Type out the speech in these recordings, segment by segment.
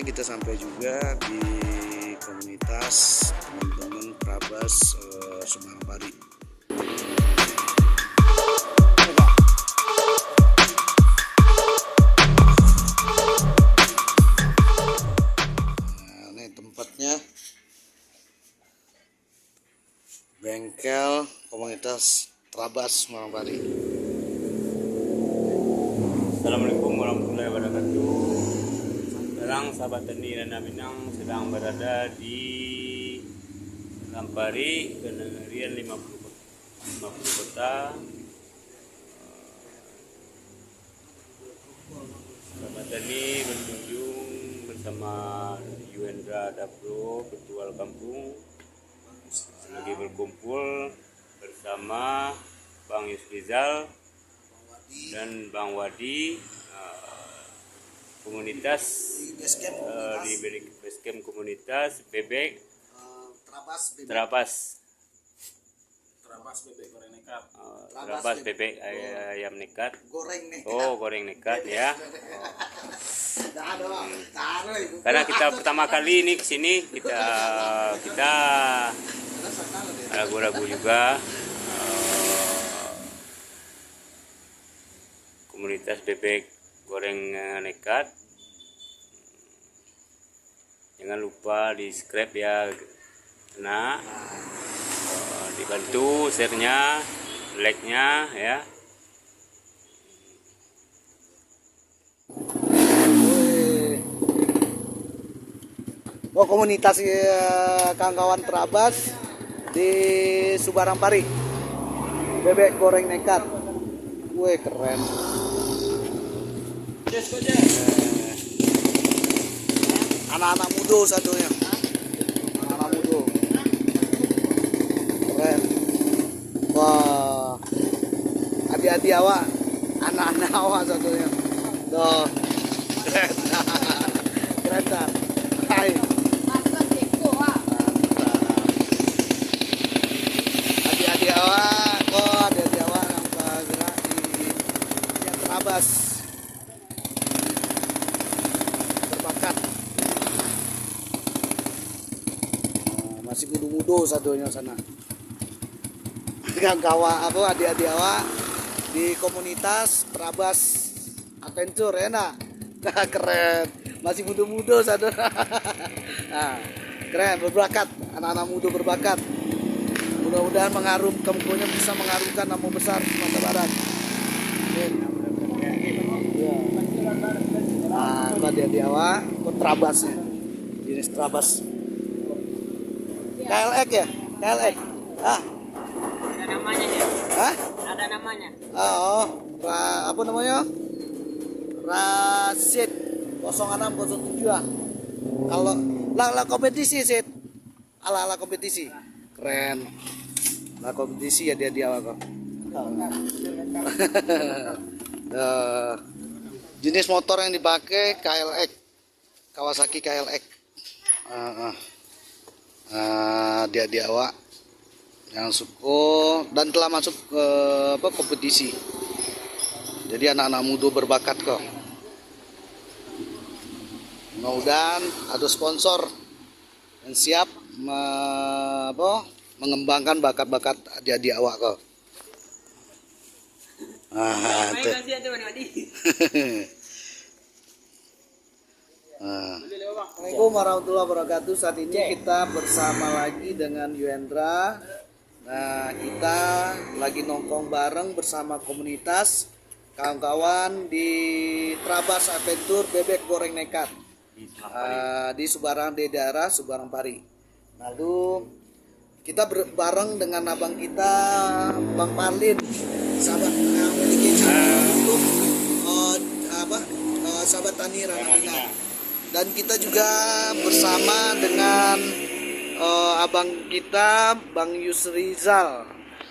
kita sampai juga di komunitas teman-teman Trabas Semarang Pari. Nah, ini tempatnya, bengkel komunitas Trabas Semarang Pari. Assalamualaikum warahmatullahi wabarakatuh. Sekarang sahabat tani dan Minang sedang berada di Lampari, kenegarian 50 kota. Sahabat tani berkunjung bersama Yuendra Dapro, Ketua Kampung, lagi berkumpul bersama Bang Yusrizal dan Bang Wadi, komunitas di basecamp komunitas bebek Trabas bebek goreng nekat. Trabas bebek ayam nekat. Goreng nekat ya. Karena kita pertama kali ini kesini, kita ragu-ragu juga. Komunitas bebek goreng nekat, jangan lupa di subscribe ya, nah dibantu share-nya, like-nya ya. Oh, komunitas kawan-kawan Trabas di Semarang Pari, bebek goreng nekat. Wih, keren. Anak-anak muda satunya. Anak-anak muda. Keren. Wah. Adik-adik awak, anak-anak awak satunya. Tuh. Keren. Keren tak? Hai. Adik-adik awak, adik-adik awak yang bergerak di Trabas. Berbakat. Masih muda-muda satunya sana. Dengan kawan apa adik-adik awak di komunitas Trabas Adventure ya nak. Nah, keren. Masih muda-muda satu. Nah, keren, berbakat. Anak-anak muda berbakat. Mudah-mudahan kampungnya bisa mengharumkan nama besar Sumatera Barat. Nah, adik-adik awak Trabasnya. Jenis Trabas. KLX ya? KLX. Ah. Ada namanya ya? Hah? Ada namanya. Oh, apa namanya? Rasid 0607. Kalau lah kompetisi Sid. Ala kompetisi. Keren. Lah kompetisi ya dia awak kok. Jenis motor yang dipakai KLX. Kawasaki KLX. Dia awak yang suko dan telah masuk ke kompetisi. Jadi anak-anak muda berbakat kok. Mudah-mudahan ada sponsor yang siap mengembangkan bakat-bakat adik-adik awak kok. Assalamualaikum warahmatullahi wabarakatuh. Saat ini kita bersama lagi dengan Yuendra. Nah, kita lagi nongkrong bareng bersama komunitas kawan-kawan di Trabas Adventure bebek goreng nekat di Semarang, di daerah Semarang Pari. Lalu kita bareng dengan abang kita, Bang Parlin, sahabat yang memiliki channel YouTube sahabat tani Ranamina. Dan kita juga bersama dengan abang kita, Bang Yusrizal.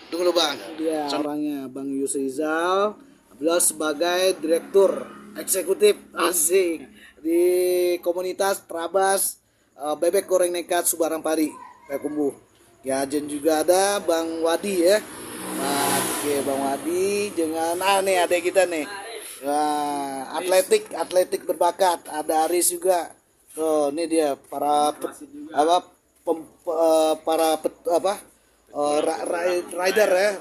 Tunggu Bang. Dia orangnya Bang Yusrizal. Beliau sebagai direktur eksekutif asing di komunitas Trabas bebek goreng nekat Semarang Pari, Payakumbuh. Ya, dan juga ada Bang Wadi ya. Nah, oke Bang Wadi dengan nih adek kita nih. Wah, atletik berbakat. Ada Aris juga. Oh, ini dia para rider ya,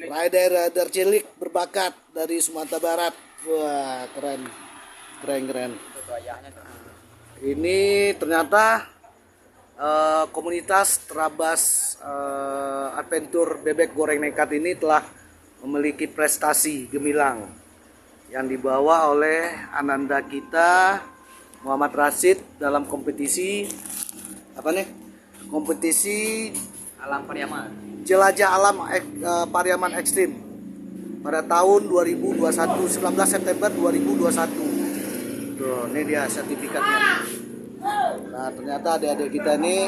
rider cilik berbakat dari Sumatera Barat. Wah, keren. Keren. Ini ternyata komunitas Trabas Adventure Bebek Goreng Nekat ini telah memiliki prestasi gemilang yang dibawa oleh ananda kita Muhammad Rashid dalam kompetisi kompetisi Alam Pariaman. jelajah alam Pariaman Ekstrim pada tahun 2021, 19 September 2021. Tuh, ini dia sertifikatnya. Nah, ternyata adik-adik kita ini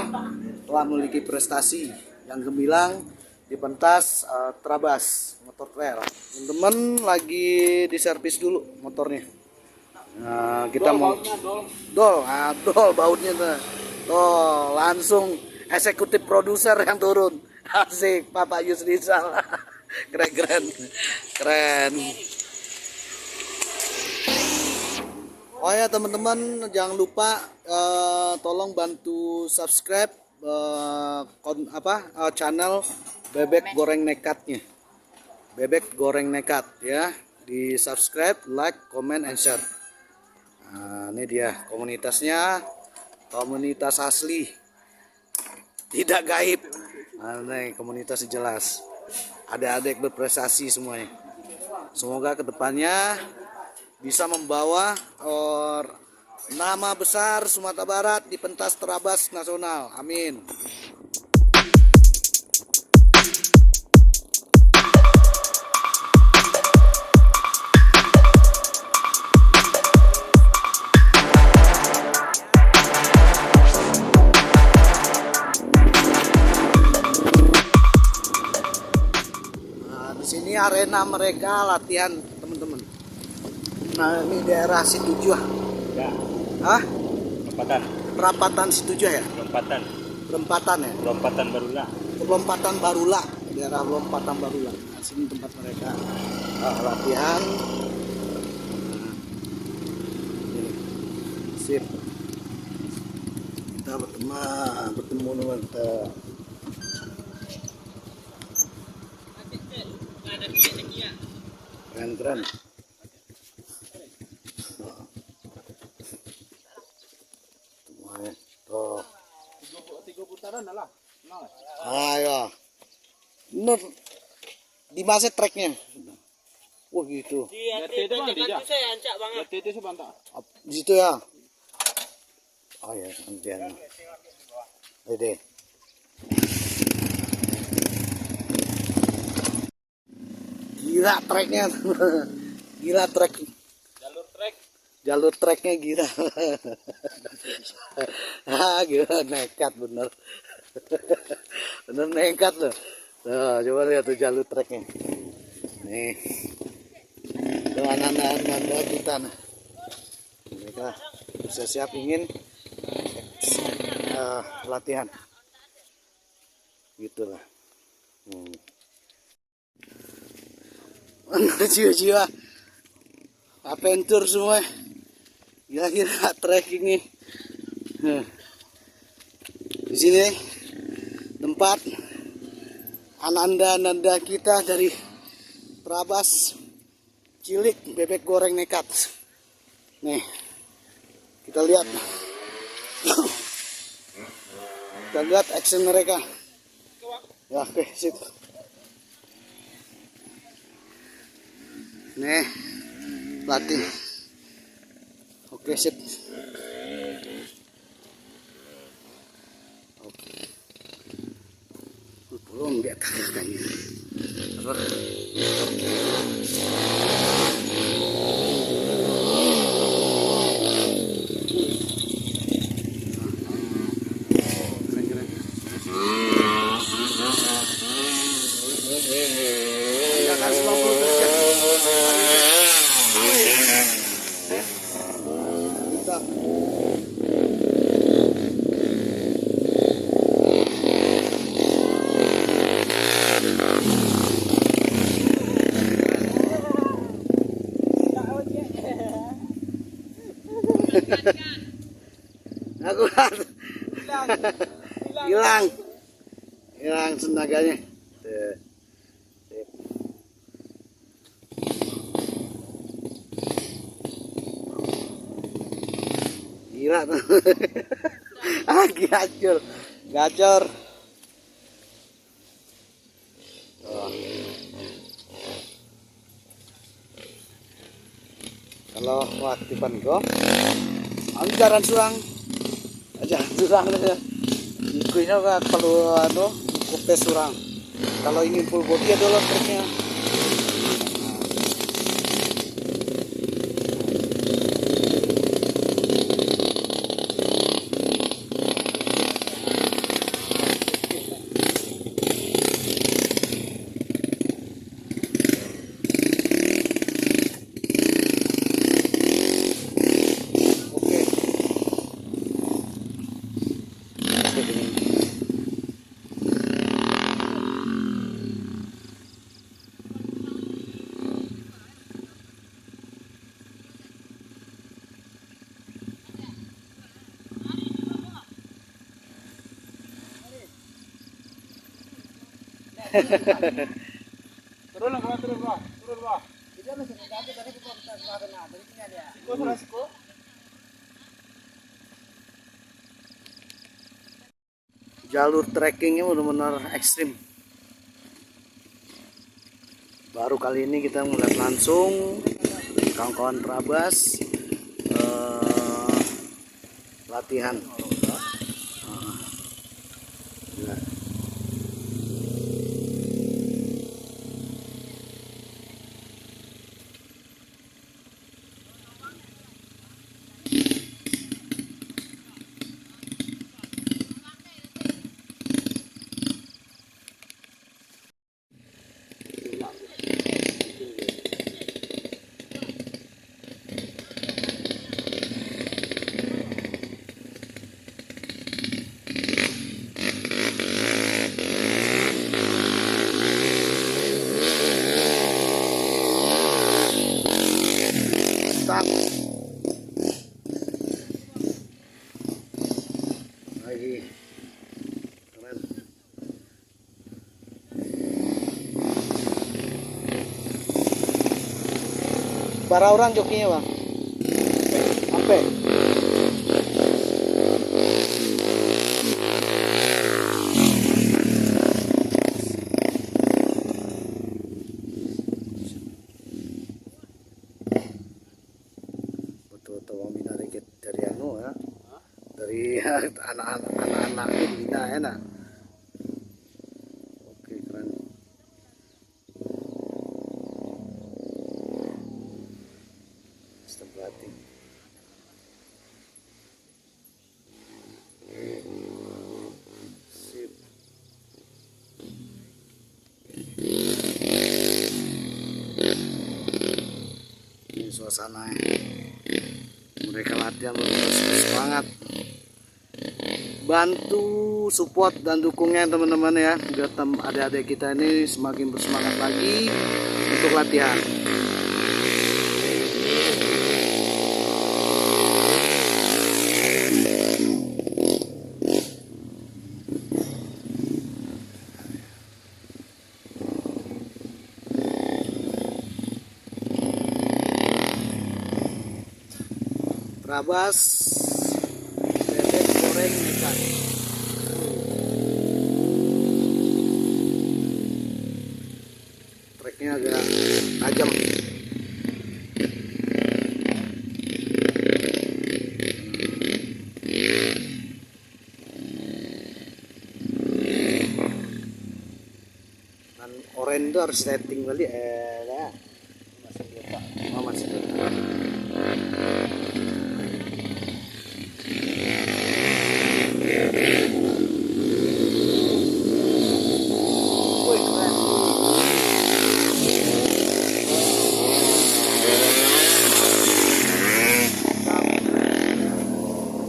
telah memiliki prestasi yang gemilang di pentas Trabas motor trail. Teman-teman lagi diservis dulu motornya. Nah, kita mau dol bautnya tuh. Tuh, langsung eksekutif produser yang turun. Asik, Bapak Yusrizal. Keren. Oh ya teman-teman, jangan lupa tolong bantu subscribe channel Bebek Goreng Nekatnya. Bebek Goreng Nekat ya. Di subscribe, like, comment, and share. Nah, ini dia komunitasnya, komunitas asli, tidak gaib. Nah, ini komunitasnya jelas. Adik-adik berprestasi semuanya. Semoga kedepannya bisa membawa nama besar Sumatera Barat di pentas Trabas nasional. Amin. Di sini arena mereka latihan, teman-teman. Nah, ini daerah Situjuh. Ya. Hah? Lompatan. Perapatan Situjuh ya? Lompatan ya. Lompatan Barula. Lompatan Barula, daerah Lompatan Barula. Nah, sini tempat mereka latihan. Ini. Sip. Kita bertemu dengan keren. Semuanya. Tuh. 3 putaran lah. Ayo. Bener. Di masa treknya. Wah gitu. Di situ ya. Oh ya, nantian. Dede. Gila treknya. Gila trek. Jalur treknya gila. Gila nekat bener. Bener nekat loh. Tuh, coba lihat tuh jalur treknya. Nih. Tuh anak-anak kita nah. Mereka bisa siap ingin latihan. Gitulah. Jiwa-jiwa adventure semua. Gila-gila trekking nih. Di sini tempat ananda kita dari Trabas cilik bebek goreng nekat. Nih, kita lihat. Kita lihat action mereka. Ya, oke, sip. Nih, latih. Oke, sip. Oke. Belum lihat kakaknya. Apa? Keren. Ya kan 90 derajat. Hilang. Hilang tenaganya. Tuh. Sip. Gila tuh. Gacor. Gacor. Oh. Kalau aktifan kok anggaran surang aja surang aja ikunya kalau kope surang kalau ingin full body ada triknya. Turun lah, bro, turun, bro. Turun, bro. Siko, bro, siko. Jalur trekkingnya benar-benar ekstrim. Baru kali ini kita melihat langsung kawan-kawan Trabas latihan. Nah. Stop. Lagi. Keren. Para orang jokinya bang. Sampai. Betul-betul minari dari anu ya. Dari anak-anak itu bina enak. Oke keren. Sistem berarti. Sip. Ini suasana mereka latihan semangat, bantu support dan dukungnya teman-teman ya, biar adik-adik kita ini semakin bersemangat lagi untuk latihan. Trabas bebek goreng ikan. Treknya agak tajam. Dan orange itu harus setting kali ya. Masih lupa.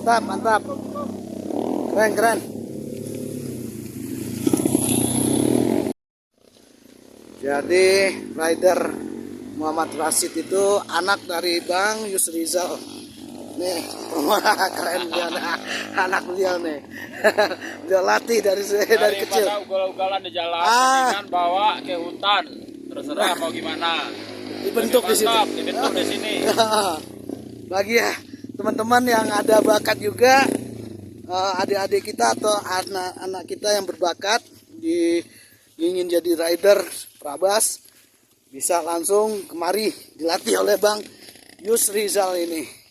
Mantap, mantap. Keren, keren. Jadi rider Muhammad Rashid itu anak dari Bang Yusrizal. Ini Nih, keren beliau, anak beliau nih. Beliau latih dari kecil. Daripada ugal-ugalan di jalan, Ah. mendingan bawa ke hutan. Terserah mau gimana. Dibentuk di sini. Mantap, dibentuk di sini. Bagi ya teman-teman yang ada bakat juga, adik-adik kita atau anak-anak kita yang berbakat ingin jadi rider Trabas, bisa langsung kemari dilatih oleh Bang Yusrizal ini.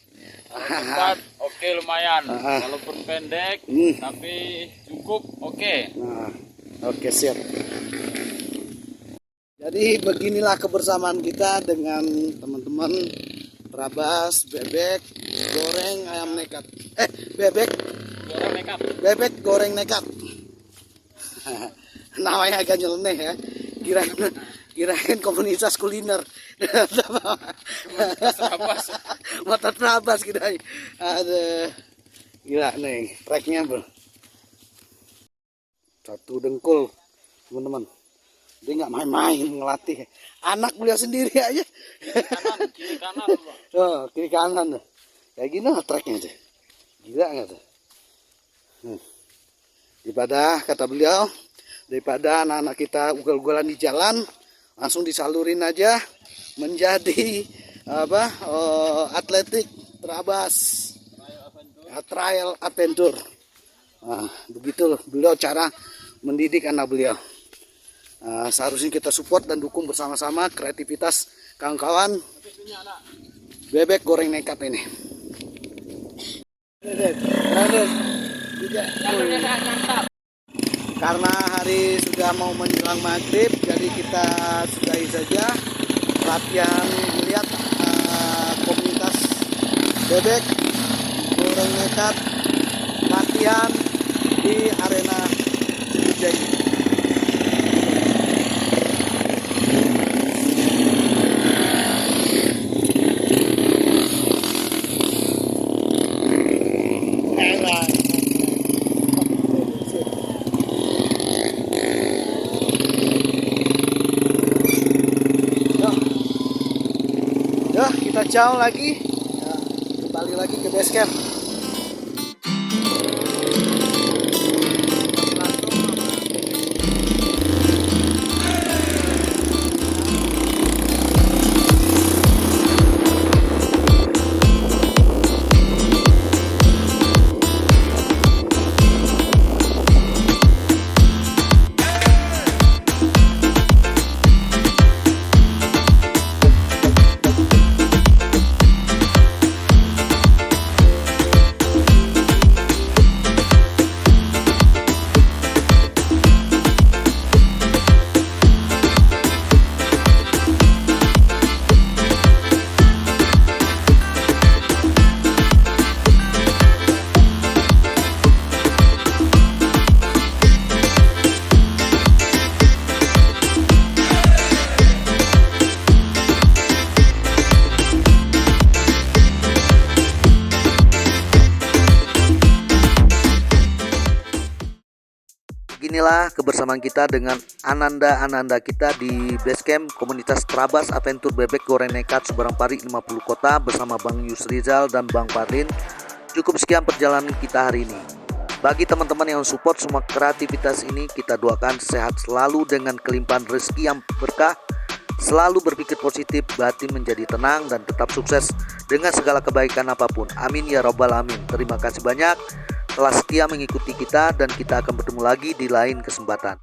Tempat oke lumayan. Walaupun pendek, tapi cukup oke. Nah, oke siap. Jadi beginilah kebersamaan kita dengan teman-teman Trabas, bebek goreng ayam nekat. Orang makeup. Bebek goreng nekat. Namanya agak nyeleneh ya. Kirain komunitas kuliner. Trabas. Motor Trabas kirain. Aduh. Gila nih, treknya bro. Satu dengkul, teman-teman. Dia nggak main-main ngelatih. Anak beliau sendiri aja. Kiri kanan, Bang. Oh, kiri kanan. Kayak gini lah treknya tuh. Gila nggak tuh? Daripada kata beliau, daripada anak-anak kita ugal-ugalan di jalan, langsung disalurin aja menjadi atletik Trabas trial adventure. Nah, begitu loh beliau cara mendidik anak beliau. Seharusnya kita support dan dukung bersama-sama kreativitas kawan-kawan bebek goreng nekat ini. Karena hari sudah mau menjelang maghrib, jadi kita sudahi saja latihan melihat komunitas bebek goreng nekat latihan di arena Wijaya. Ya, kita jauh lagi. Ya, kembali lagi ke base camp. Inilah kebersamaan kita dengan ananda kita di base camp komunitas Trabas Adventure Bebek Goreng Nekat Seberang Pari 50 Kota bersama Bang Yusrizal dan Bang Fadlin. Cukup sekian perjalanan kita hari ini. Bagi teman-teman yang support semua kreativitas ini, kita doakan sehat selalu dengan kelimpahan rezeki yang berkah, selalu berpikir positif, batin menjadi tenang dan tetap sukses dengan segala kebaikan apapun. Amin ya robbal alamin. Terima kasih banyak telah setia mengikuti kita dan kita akan bertemu lagi di lain kesempatan.